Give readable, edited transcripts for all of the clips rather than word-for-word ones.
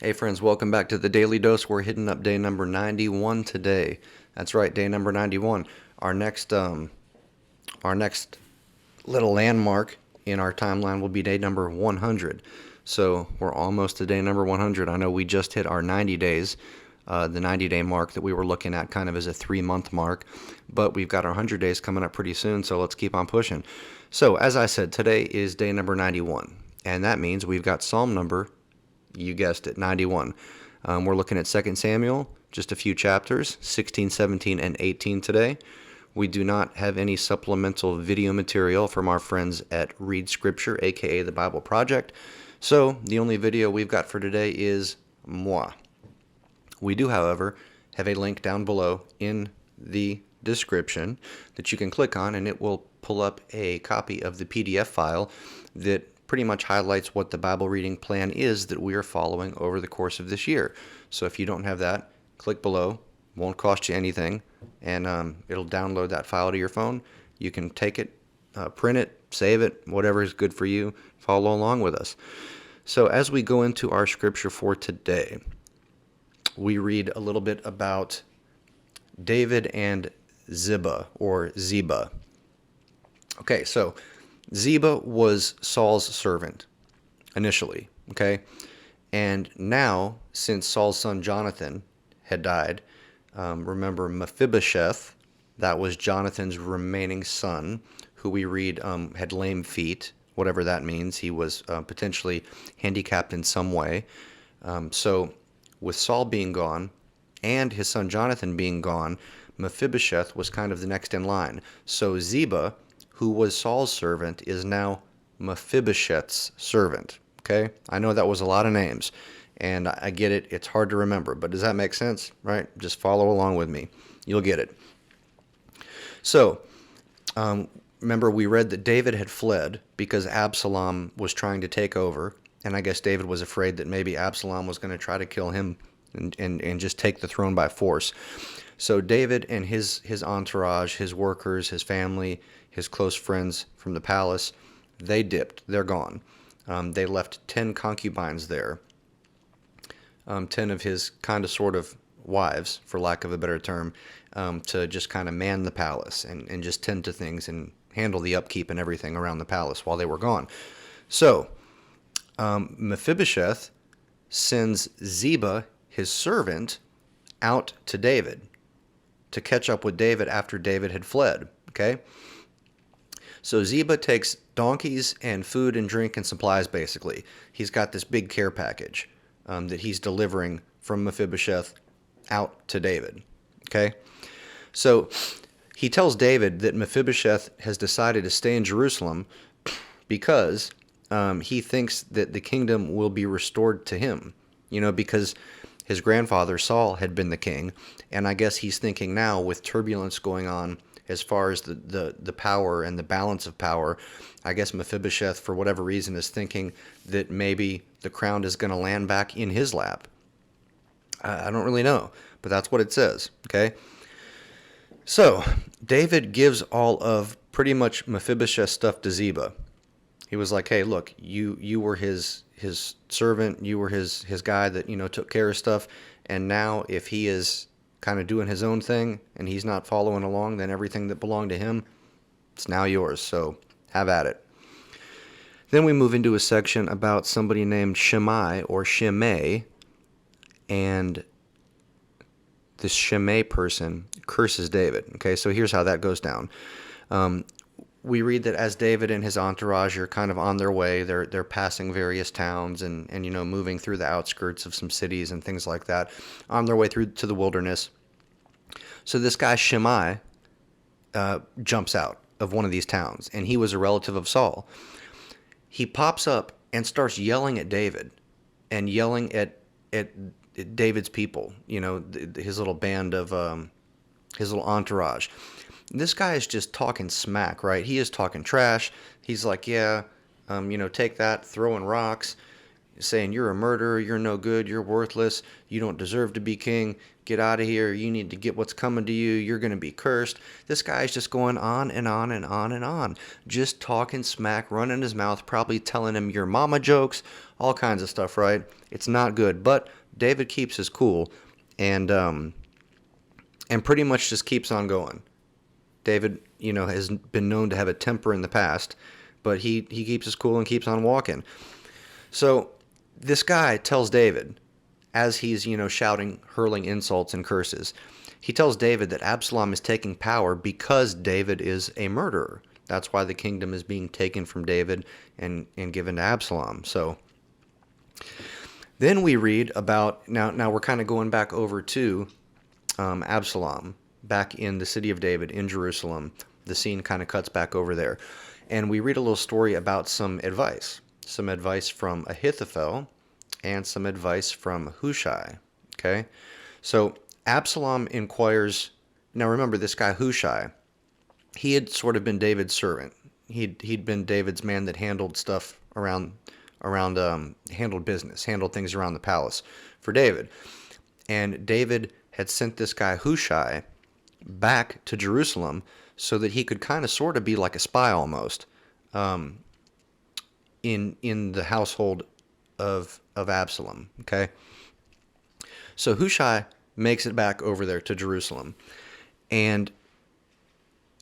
Hey friends, welcome back to the Daily Dose. We're hitting up day number 91 today. That's right, day number 91. Our next little landmark in our timeline will be day number 100. So we're almost to day number 100. I know we just hit our 90 days, the 90-day mark that we were looking at kind of as a 3-month mark, but we've got our 100 days coming up pretty soon, so let's keep on pushing. So as I said, today is day number 91, and that means we've got Psalm number, you guessed it, 91. We're looking at 2 Samuel, just a few chapters, 16, 17, and 18 today. We do not have any supplemental video material from our friends at Read Scripture, aka the Bible Project. So the only video we've got for today is moi. We do, however, have a link down below in the description that you can click on, and it will pull up a copy of the PDF file that pretty much highlights what the Bible reading plan is that we are following over the course of this year. So if you don't have that, click below. Won't cost you anything, and it'll download that file to your phone. You can take it, print it, save it, whatever is good for you. Follow along with us. So as we go into our scripture for today, we read a little bit about David and Ziba, or Ziba. Okay, so Ziba was Saul's servant initially, okay? And now, since Saul's son Jonathan had died, remember Mephibosheth, that was Jonathan's remaining son, who we read had lame feet, whatever that means. He was potentially handicapped in some way. So with Saul being gone and his son Jonathan being gone, Mephibosheth was kind of the next in line. So Ziba, who was Saul's servant, is now Mephibosheth's servant. Okay? I know that was a lot of names, and I get it. It's hard to remember, but does that make sense? Right? Just follow along with me. You'll get it. So, remember we read that David had fled because Absalom was trying to take over, and I guess David was afraid that maybe Absalom was going to try to kill him and just take the throne by force. So David and his entourage, his workers, his family, his close friends from the palace, they dipped. They're gone. They left 10 concubines there, 10 of his kind of sort of wives, for lack of a better term, to just kind of man the palace and just tend to things and handle the upkeep and everything around the palace while they were gone. So Mephibosheth sends Ziba, his servant, out to David to catch up with David after David had fled. Okay? So Ziba takes donkeys and food and drink and supplies, basically. He's got this big care package that he's delivering from Mephibosheth out to David. Okay? So he tells David that Mephibosheth has decided to stay in Jerusalem because he thinks that the kingdom will be restored to him. You know, because his grandfather Saul had been the king, and I guess he's thinking now, with turbulence going on as far as the power and the balance of power, I guess Mephibosheth, for whatever reason, is thinking that maybe the crown is going to land back in his lap. I don't really know, but that's what it says, okay? So, David gives all of pretty much Mephibosheth's stuff to Ziba. He was like, hey, look, you were his servant, you were his guy that, you know, took care of stuff, and now if he is kind of doing his own thing and he's not following along, then everything that belonged to him, it's now yours, so have at it. Then we move into a section about somebody named Shimei, or Shimei, and this Shimei person curses David. Okay, so here's how that goes down. We read that as David and his entourage are kind of on their way, they're passing various towns and you know, moving through the outskirts of some cities and things like that, on their way through to the wilderness. So this guy Shimei jumps out of one of these towns, and he was a relative of Saul. He pops up and starts yelling at David and yelling at David's people, you know, his little band of his little entourage. This guy is just talking smack, right? He is talking trash. He's like, yeah, you know, take that, throwing rocks, saying you're a murderer, you're no good, you're worthless, you don't deserve to be king, get out of here. You need to get what's coming to you. You're going to be cursed. This guy's just going on and on and on and on, just talking smack, running his mouth, probably telling him your mama jokes, all kinds of stuff, right? It's not good. But David keeps his cool and pretty much just keeps on going. David, has been known to have a temper in the past, but he keeps his cool and keeps on walking. So this guy tells David, as he's, shouting, hurling insults and curses, he tells David that Absalom is taking power because David is a murderer. That's why the kingdom is being taken from David and given to Absalom. So then we read about, now we're kind of going back over to Absalom, back in the city of David in Jerusalem. The scene kind of cuts back over there. And we read a little story about some advice from Ahithophel and some advice from Hushai. Okay? So Absalom inquires. Now remember, this guy Hushai, he had sort of been David's servant. He'd been David's man that handled stuff around handled business, handled things around the palace for David. And David had sent this guy Hushai back to Jerusalem so that he could kind of sort of be like a spy almost in the household of Absalom. Okay, so Hushai makes it back over there to Jerusalem, and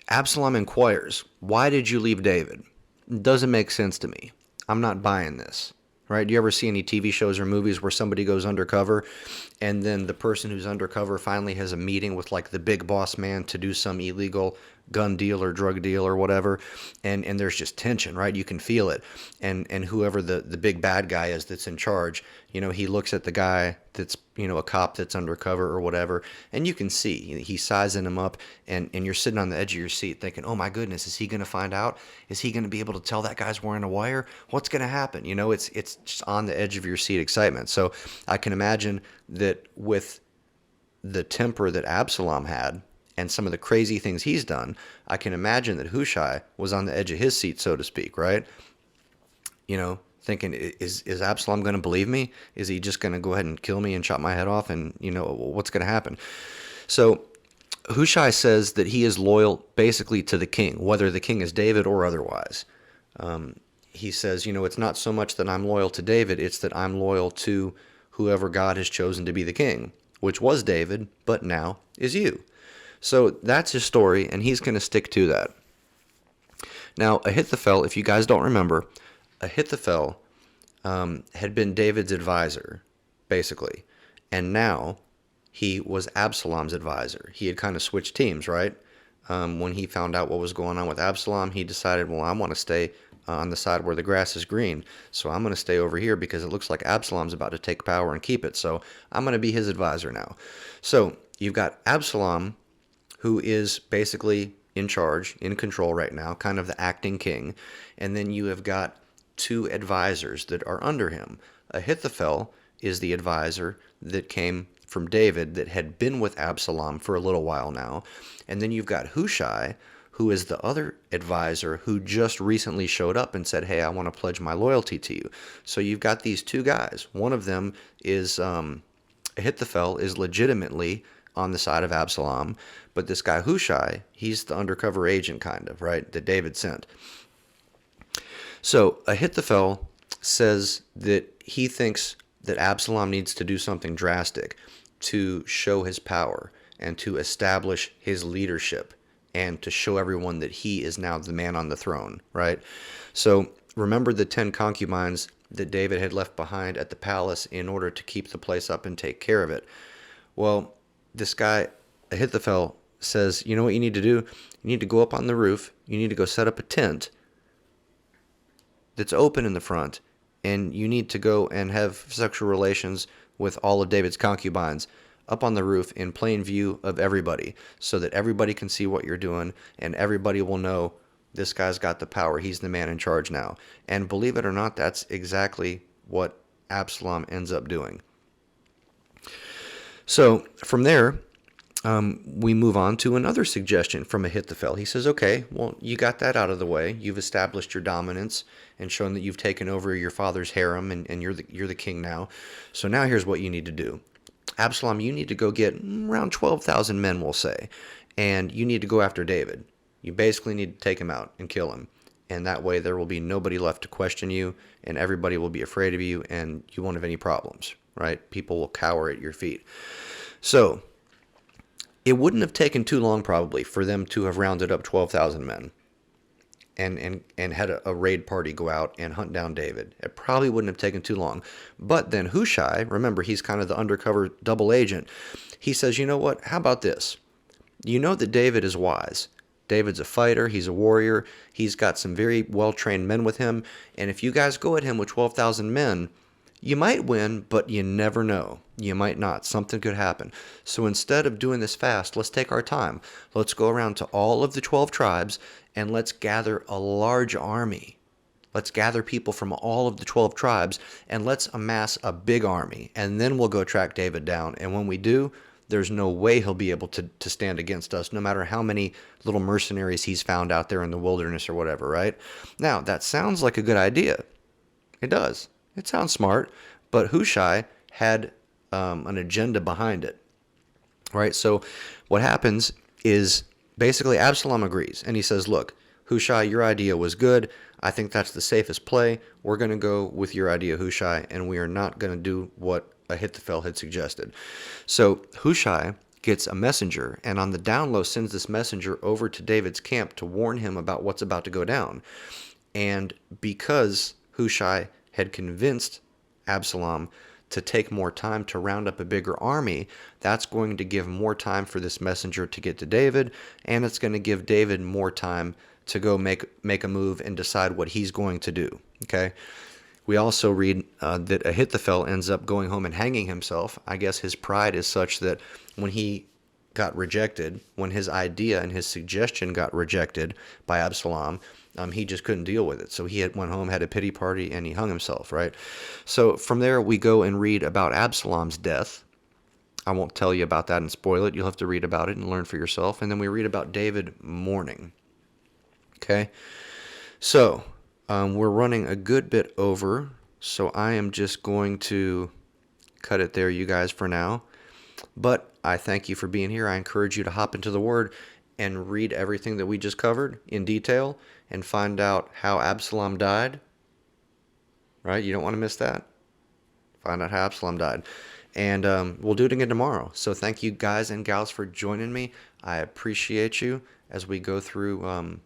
Absalom inquires, "Why did you leave David? It doesn't make sense to me. I'm not buying this." Right? Do you ever see any TV shows or movies where somebody goes undercover and then the person who's undercover finally has a meeting with like the big boss man to do some illegal gun deal or drug deal or whatever, and there's just tension, right? You can feel it. And whoever the big bad guy is that's in charge, he looks at the guy that's, a cop that's undercover or whatever, and you can see he's sizing him up, and you're sitting on the edge of your seat thinking, oh my goodness, is he going to find out? Is he going to be able to tell that guy's wearing a wire? What's going to happen? It's just on the edge of your seat excitement. So I can imagine that with the temper that Absalom had and some of the crazy things he's done, I can imagine that Hushai was on the edge of his seat, so to speak, right? Thinking, is Absalom going to believe me? Is he just going to go ahead and kill me and chop my head off? And, what's going to happen? So Hushai says that he is loyal basically to the king, whether the king is David or otherwise. He says, it's not so much that I'm loyal to David, it's that I'm loyal to whoever God has chosen to be the king, which was David, but now is you. So that's his story, and he's going to stick to that. Now, Ahithophel, if you guys don't remember, Ahithophel had been David's advisor, basically, and now he was Absalom's advisor. He had kind of switched teams, right? When he found out what was going on with Absalom, he decided, well, I want to stay on the side where the grass is green, so I'm going to stay over here because it looks like Absalom's about to take power and keep it, so I'm going to be his advisor now. So you've got Absalom, who is basically in charge, in control right now, kind of the acting king, and then you have got two advisors that are under him. Ahithophel is the advisor that came from David that had been with Absalom for a little while now, and then you've got Hushai, who is the other advisor who just recently showed up and said, hey, I want to pledge my loyalty to you. So you've got these two guys. One of them is Ahithophel is legitimately on the side of Absalom, but this guy Hushai, he's the undercover agent kind of, right, that David sent. So Ahithophel says that he thinks that Absalom needs to do something drastic to show his power and to establish his leadership and to show everyone that he is now the man on the throne, right? So remember the 10 concubines that David had left behind at the palace in order to keep the place up and take care of it. Well, this guy, Ahithophel, says, you know what you need to do? You need to go up on the roof. You need to go set up a tent that's open in the front, and you need to go and have sexual relations with all of David's concubines up on the roof in plain view of everybody, so that everybody can see what you're doing and everybody will know this guy's got the power. He's the man in charge now. And believe it or not, that's exactly what Absalom ends up doing. So from there, we move on to another suggestion from Ahithophel. He says, okay, well, you got that out of the way. You've established your dominance and shown that you've taken over your father's harem, and you're the king now. So now here's what you need to do. Absalom, you need to go get around 12,000 men, we'll say, and you need to go after David. You basically need to take him out and kill him. And that way there will be nobody left to question you, and everybody will be afraid of you, and you won't have any problems, right? People will cower at your feet. So it wouldn't have taken too long, probably, for them to have rounded up 12,000 men and had a raid party go out and hunt down David. It probably wouldn't have taken too long. But then Hushai, remember, he's kind of the undercover double agent. He says, you know what? How about this? You know that David is wise. David's a fighter. He's a warrior. He's got some very well-trained men with him. And if you guys go at him with 12,000 men, you might win, but you never know. You might not. Something could happen. So instead of doing this fast, let's take our time. Let's go around to all of the 12 tribes and let's gather a large army. Let's gather people from all of the 12 tribes and let's amass a big army. And then we'll go track David down. And when we do, there's no way he'll be able to stand against us, no matter how many little mercenaries he's found out there in the wilderness or whatever, right? Now, that sounds like a good idea. It does. It sounds smart. But Hushai had an agenda behind it, right? So what happens is basically Absalom agrees. And he says, look, Hushai, your idea was good. I think that's the safest play. We're going to go with your idea, Hushai, and we are not going to do what Ahithophel had suggested. So Hushai gets a messenger, and on the down low sends this messenger over to David's camp to warn him about what's about to go down. And because Hushai had convinced Absalom to take more time to round up a bigger army, that's going to give more time for this messenger to get to David, and it's going to give David more time to go make a move and decide what he's going to do. Okay. We also read that Ahithophel ends up going home and hanging himself. I guess his pride is such that when he got rejected, when his idea and his suggestion got rejected by Absalom, he just couldn't deal with it. So he went home, had a pity party, and he hung himself, right? So from there, we go and read about Absalom's death. I won't tell you about that and spoil it. You'll have to read about it and learn for yourself. And then we read about David mourning. Okay? So we're running a good bit over, so I am just going to cut it there, you guys, for now. But I thank you for being here. I encourage you to hop into the Word and read everything that we just covered in detail and find out how Absalom died. Right? You don't want to miss that. Find out how Absalom died. And we'll do it again tomorrow. So thank you guys and gals for joining me. I appreciate you as we go through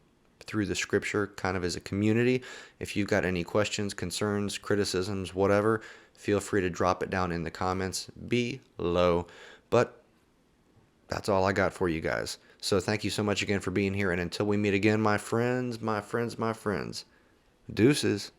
the scripture kind of as a community. If you've got any questions, concerns, criticisms, whatever, feel free to drop it down in the comments below. But that's all I got for you guys. So thank you so much again for being here. And until we meet again, my friends, deuces.